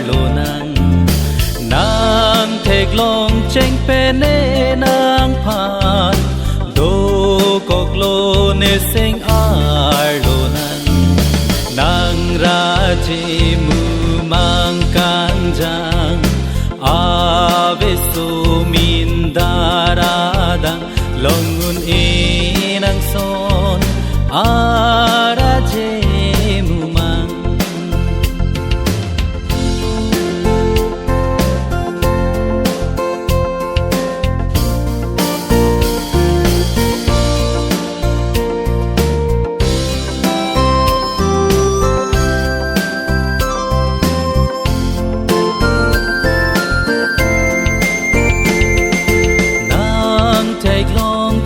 lo nang nang thek long cheng pe ne nang phan do kok lo ne sing lo nang nang ra ji mu mang kan jang ave so min daradang longun inang son ara je mu mang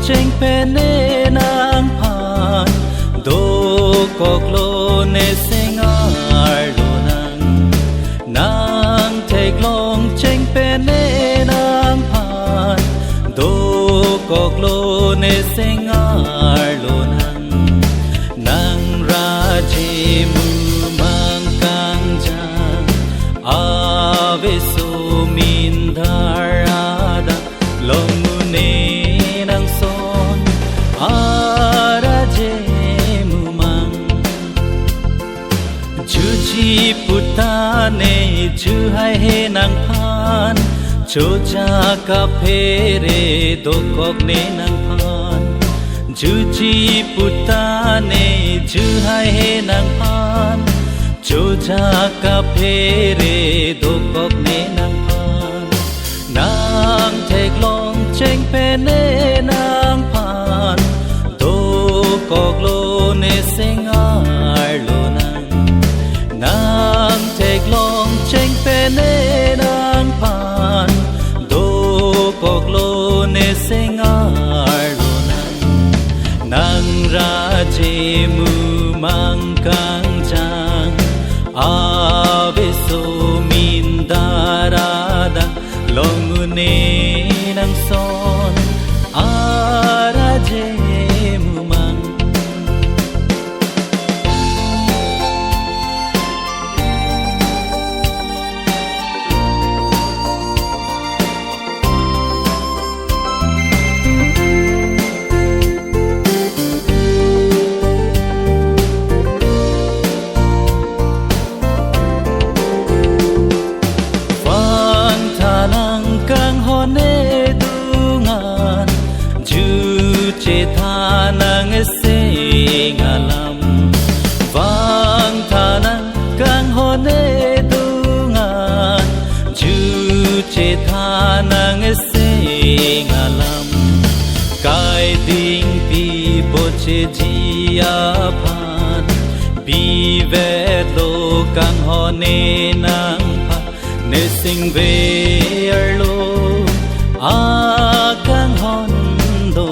cheng pe ne nang phan do kok lo ne sing lo nang nang thek long cheng pe ne nang phan do kok lo ne sing lo nang nang ra ji mu mang kang jang ave so min dharada long ne chi putane chu hai he nang phan cho cha ka phe re do kok ne nang phan chu chi putane chu hai he nang phan cho cha ka phe re do kok ne nang phan nang thek long cheng pe ne nang phan do kok lo ne sing lo nang thek long cheng pe ne nang phan do kok lo ne sing lo nang nang ra che mu mang kang chang ave so min darada long ne nang son ara je mu mang che tha nang se ngalam vang tha nang kang ho ne du ngan ju che tha nang se ngalam kai ding pi bo che ji a phan bi ve lo kang ho ne nang pha ne sing ve er lo a kang hon do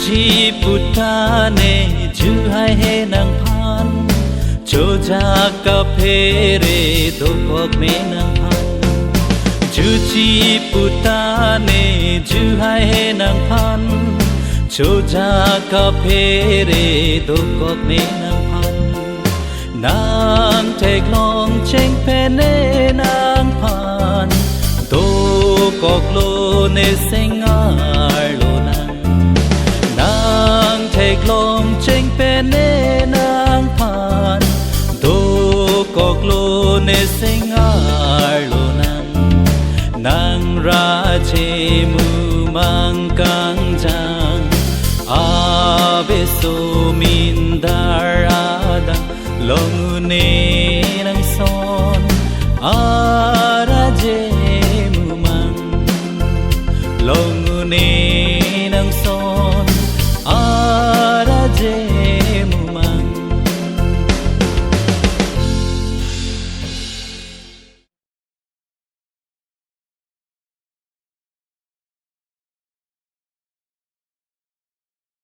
chi putane chu hai he nang phan cho cha ka phe re do kok ne nang phan chu chi putane chu hai he nang phan cho cha ka phe re do kok ne nang phan nang thek long cheng pe ne nang phan do kok lo ne sing lo nang thek long cheng pe ne nang phan do kok lo ne sing lo nang nang ra che mu mang kang jang ave so min darada long ne nang son